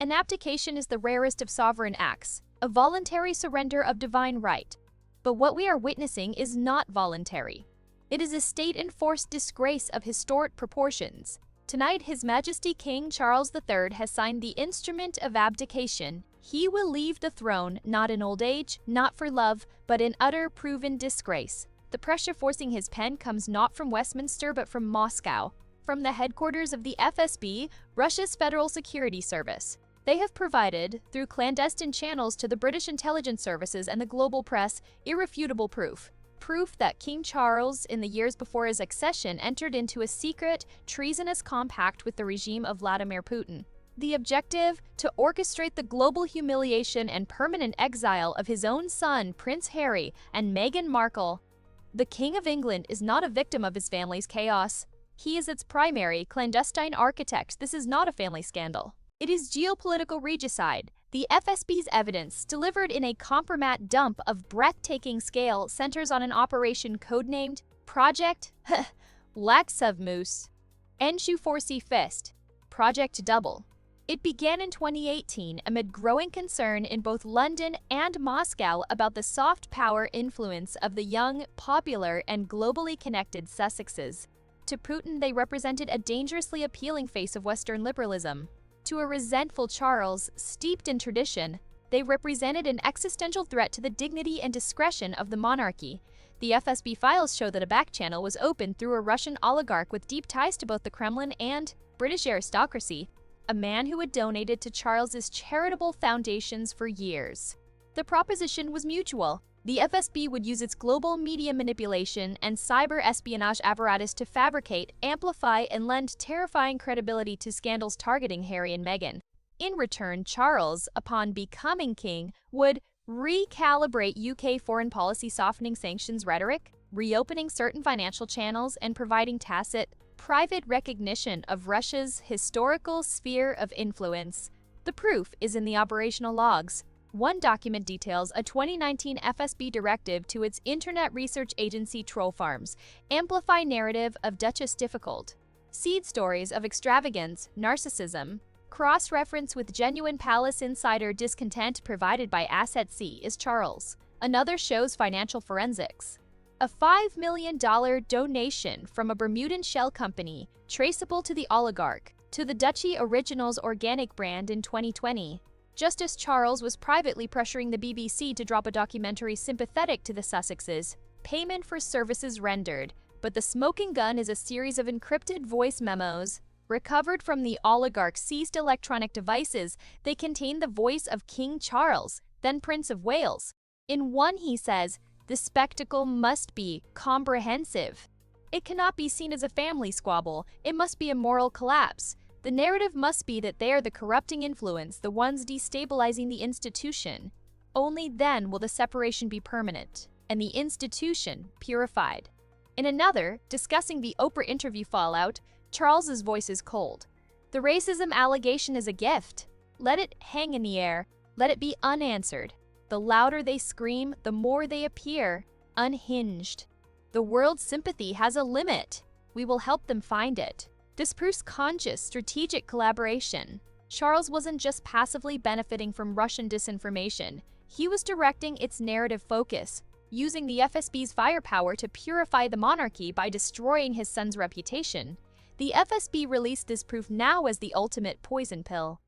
An abdication is the rarest of sovereign acts, a voluntary surrender of divine right. But what we are witnessing is not voluntary. It is a state-enforced disgrace of historic proportions. Tonight, His Majesty King Charles III has signed the instrument of abdication. He will leave the throne not in old age, not for love, but in utter proven disgrace. The pressure forcing his pen comes not from Westminster but from Moscow, from the headquarters of the FSB, Russia's Federal Security Service. They have provided, through clandestine channels to the British intelligence services and the global press, irrefutable proof that King Charles, in the years before his accession, entered into a secret, treasonous compact with the regime of Vladimir Putin. The objective: to orchestrate the global humiliation and permanent exile of his own son, Prince Harry, and Meghan Markle. The King of England is not a victim of his family's chaos. He is its primary, clandestine architect. This is not a family scandal. It is geopolitical regicide. The FSB's evidence, delivered in a compromat dump of breathtaking scale, centers on an operation codenamed Project Laxavmoose, Enshu Fist, Project Double. It began in 2018 amid growing concern in both London and Moscow about the soft power influence of the young, popular, and globally connected Sussexes. To Putin, they represented a dangerously appealing face of Western liberalism. To a resentful Charles, steeped in tradition, they represented an existential threat to the dignity and discretion of the monarchy. The FSB files show that a back channel was opened through a Russian oligarch with deep ties to both the Kremlin and British aristocracy, a man who had donated to Charles's charitable foundations for years. The proposition was mutual. The FSB would use its global media manipulation and cyber espionage apparatus to fabricate, amplify, and lend terrifying credibility to scandals targeting Harry and Meghan. In return, Charles, upon becoming king, would recalibrate UK foreign policy, softening sanctions rhetoric, reopening certain financial channels, and providing tacit, private recognition of Russia's historical sphere of influence. The proof is in the operational logs. One document details a 2019 FSB directive to its internet research agency Troll Farms, amplify narrative of Duchess difficult. Seed stories of extravagance, narcissism, cross-reference with genuine palace insider discontent provided by Asset C is Charles. Another shows financial forensics. A $5 million donation from a Bermudan shell company, traceable to the oligarch, to the Duchy Originals organic brand in 2020. Just as Charles was privately pressuring the BBC to drop a documentary sympathetic to the Sussexes, payment for services rendered, but the smoking gun is a series of encrypted voice memos recovered from the oligarch's seized electronic devices. They contain the voice of King Charles, then Prince of Wales. In one, he says, "The spectacle must be comprehensive. It cannot be seen as a family squabble. It must be a moral collapse. The narrative must be that they are the corrupting influence, the ones destabilizing the institution. Only then will the separation be permanent, and the institution purified." In another, discussing the Oprah interview fallout, Charles's voice is cold. "The racism allegation is a gift. Let it hang in the air. Let it be unanswered. The louder they scream, the more they appear unhinged. The world's sympathy has a limit. We will help them find it." This proves conscious, strategic collaboration. Charles wasn't just passively benefiting from Russian disinformation. He was directing its narrative focus, using the FSB's firepower to purify the monarchy by destroying his son's reputation. The FSB released this proof now as the ultimate poison pill.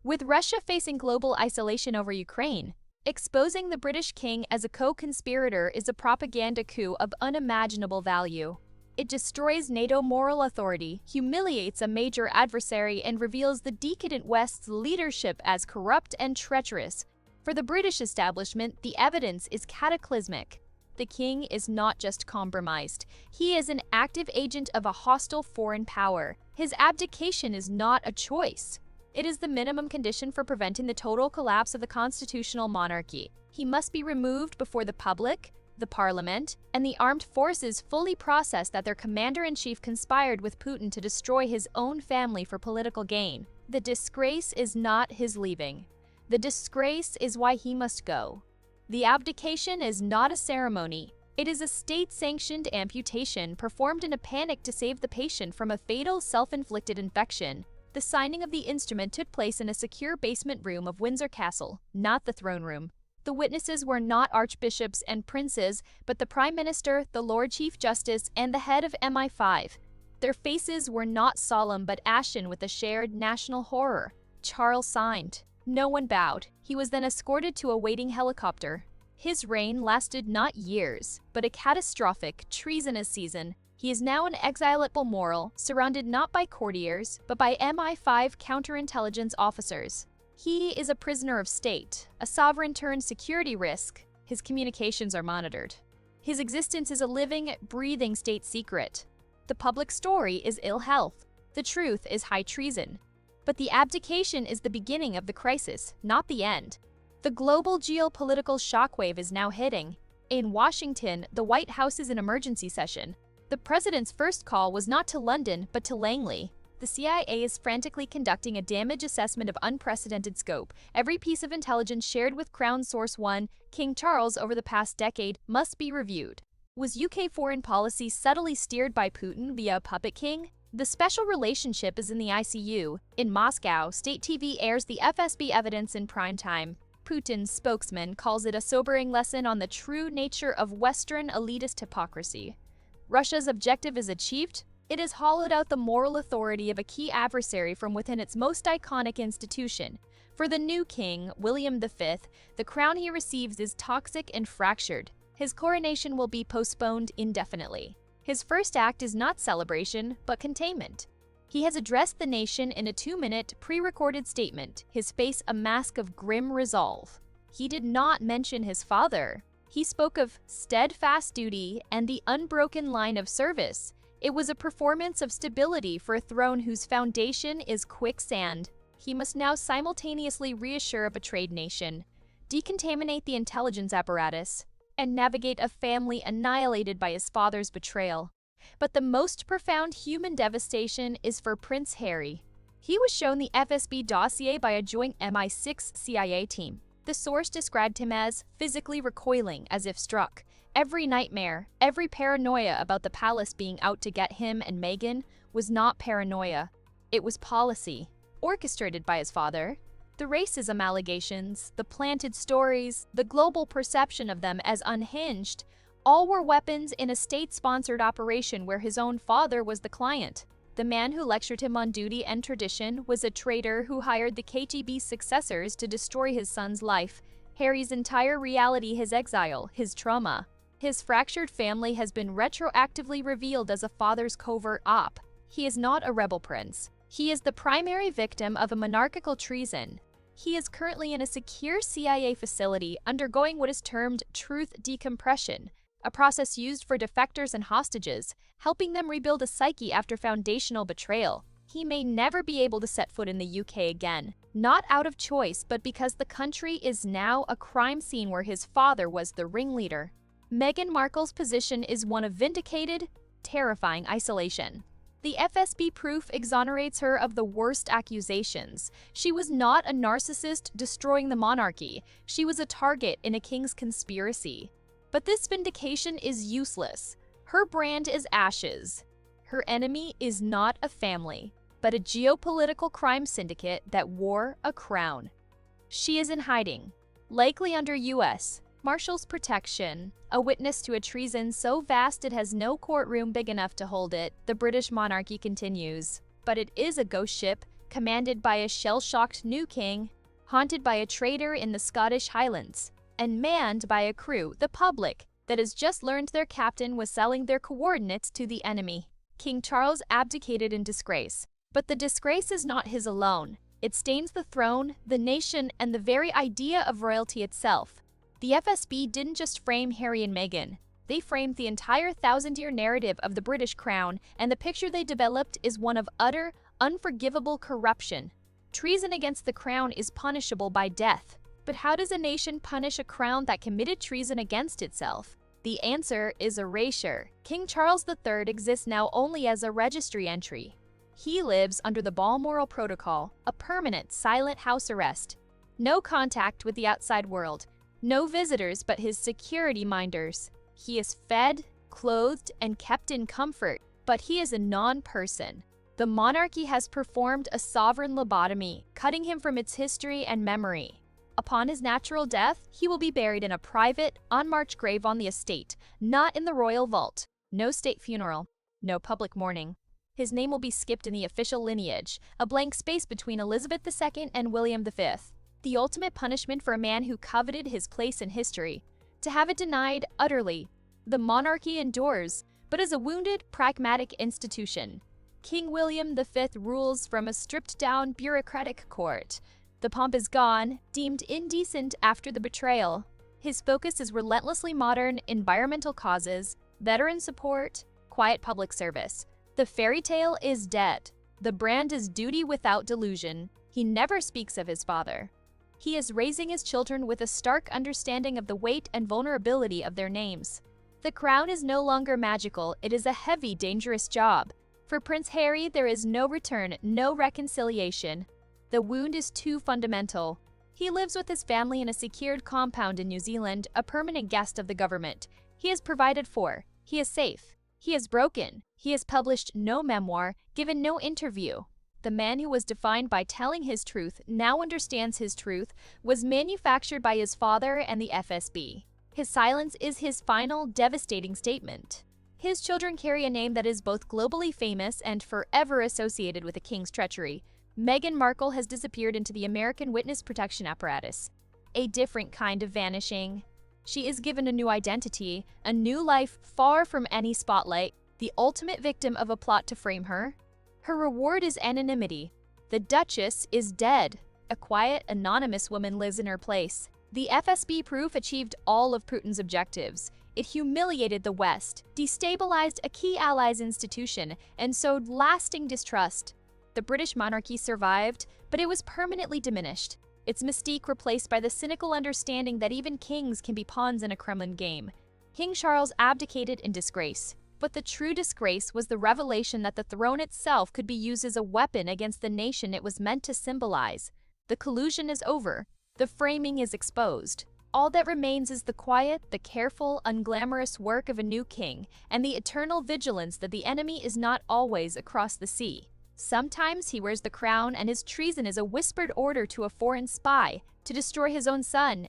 With Russia facing global isolation over Ukraine, exposing the British king as a co-conspirator is a propaganda coup of unimaginable value. It destroys NATO moral authority, humiliates a major adversary, and reveals the decadent West's leadership as corrupt and treacherous. For the British establishment, the evidence is cataclysmic. The king is not just compromised. He is an active agent of a hostile foreign power. His abdication is not a choice. It is the minimum condition for preventing the total collapse of the constitutional monarchy. He must be removed before the public, the parliament, and the armed forces fully process that their commander-in-chief conspired with Putin to destroy his own family for political gain. The disgrace is not his leaving. The disgrace is why he must go. The abdication is not a ceremony. It is a state-sanctioned amputation performed in a panic to save the patient from a fatal self-inflicted infection. The signing of the instrument took place in a secure basement room of Windsor Castle, not the throne room. The witnesses were not archbishops and princes, but the Prime Minister, the Lord Chief Justice, and the head of MI5. Their faces were not solemn but ashen with a shared national horror. Charles signed. No one bowed. He was then escorted to a waiting helicopter. His reign lasted not years, but a catastrophic, treasonous season. He is now in exile at Balmoral, surrounded not by courtiers, but by MI5 counterintelligence officers. He is a prisoner of state, a sovereign-turned-security risk. His communications are monitored. His existence is a living, breathing state secret. The public story is ill health. The truth is high treason. But the abdication is the beginning of the crisis, not the end. The global geopolitical shockwave is now hitting. In Washington, the White House is in emergency session. The president's first call was not to London, but to Langley. The CIA is frantically conducting a damage assessment of unprecedented scope. Every piece of intelligence shared with Crown Source 1, King Charles, over the past decade must be reviewed. Was UK foreign policy subtly steered by Putin via a puppet king? The special relationship is in the ICU. In Moscow, state TV airs the FSB evidence in prime time. Putin's spokesman calls it a sobering lesson on the true nature of Western elitist hypocrisy. Russia's objective is achieved. It has hollowed out the moral authority of a key adversary from within its most iconic institution. For the new king, William V, the crown he receives is toxic and fractured. His coronation will be postponed indefinitely. His first act is not celebration, but containment. He has addressed the nation in a 2-minute, pre-recorded statement, his face a mask of grim resolve. He did not mention his father. He spoke of steadfast duty and the unbroken line of service. It was a performance of stability for a throne whose foundation is quicksand. He must now simultaneously reassure a betrayed nation, decontaminate the intelligence apparatus, and navigate a family annihilated by his father's betrayal. But the most profound human devastation is for Prince Harry. He was shown the FSB dossier by a joint MI6 CIA team. The source described him as physically recoiling as if struck. Every nightmare, every paranoia about the palace being out to get him and Meghan was not paranoia. It was policy, orchestrated by his father. The racism allegations, the planted stories, the global perception of them as unhinged, all were weapons in a state-sponsored operation where his own father was the client. The man who lectured him on duty and tradition was a traitor who hired the KGB's successors to destroy his son's life. Harry's entire reality, his exile, his trauma. His fractured family has been retroactively revealed as a father's covert op. He is not a rebel prince. He is the primary victim of a monarchical treason. He is currently in a secure CIA facility undergoing what is termed truth decompression, a process used for defectors and hostages, helping them rebuild a psyche after foundational betrayal. He may never be able to set foot in the UK again, not out of choice, but because the country is now a crime scene where his father was the ringleader. Meghan Markle's position is one of vindicated, terrifying isolation. The FSB proof exonerates her of the worst accusations. She was not a narcissist destroying the monarchy. She was a target in a king's conspiracy. But this vindication is useless. Her brand is ashes. Her enemy is not a family, but a geopolitical crime syndicate that wore a crown. She is in hiding, likely under U.S. Marshals' protection, a witness to a treason so vast it has no courtroom big enough to hold it. The British monarchy continues. But it is a ghost ship, commanded by a shell-shocked new king, haunted by a traitor in the Scottish Highlands, and manned by a crew, the public, that has just learned their captain was selling their coordinates to the enemy. King Charles abdicated in disgrace. But the disgrace is not his alone. It stains the throne, the nation, and the very idea of royalty itself. The FSB didn't just frame Harry and Meghan. They framed the entire thousand-year narrative of the British crown, and the picture they developed is one of utter, unforgivable corruption. Treason against the crown is punishable by death. But how does a nation punish a crown that committed treason against itself? The answer is erasure. King Charles III exists now only as a registry entry. He lives under the Balmoral Protocol, a permanent, silent house arrest. No contact with the outside world. No visitors but his security minders. He is fed, clothed, and kept in comfort, but he is a non-person. The monarchy has performed a sovereign lobotomy, cutting him from its history and memory. Upon his natural death, he will be buried in a private, unmarked grave on the estate, not in the royal vault. No state funeral, no public mourning. His name will be skipped in the official lineage, a blank space between Elizabeth II and William V. The ultimate punishment for a man who coveted his place in history. To have it denied utterly. The monarchy endures, but as a wounded, pragmatic institution. King William V rules from a stripped-down bureaucratic court. The pomp is gone, deemed indecent after the betrayal. His focus is relentlessly modern environmental causes, veteran support, quiet public service. The fairy tale is dead. The brand is duty without delusion. He never speaks of his father. He is raising his children with a stark understanding of the weight and vulnerability of their names. The crown is no longer magical, it is a heavy, dangerous job. For Prince Harry, there is no return, no reconciliation. The wound is too fundamental. He lives with his family in a secured compound in New Zealand, a permanent guest of the government. He is provided for. He is safe. He is broken. He has published no memoir, given no interview. The man who was defined by telling his truth, now understands his truth, was manufactured by his father and the FSB. His silence is his final, devastating statement. His children carry a name that is both globally famous and forever associated with the king's treachery. Meghan Markle has disappeared into the American witness protection apparatus. A different kind of vanishing. She is given a new identity, a new life far from any spotlight, the ultimate victim of a plot to frame her. Her reward is anonymity. The Duchess is dead. A quiet, anonymous woman lives in her place. The FSB proof achieved all of Putin's objectives. It humiliated the West, destabilized a key ally's institution, and sowed lasting distrust. The British monarchy survived, but it was permanently diminished. Its mystique replaced by the cynical understanding that even kings can be pawns in a Kremlin game. King Charles abdicated in disgrace. But the true disgrace was the revelation that the throne itself could be used as a weapon against the nation it was meant to symbolize. The collusion is over. The framing is exposed. All that remains is the quiet, the careful, unglamorous work of a new king, and the eternal vigilance that the enemy is not always across the sea. Sometimes he wears the crown and his treason is a whispered order to a foreign spy to destroy his own son,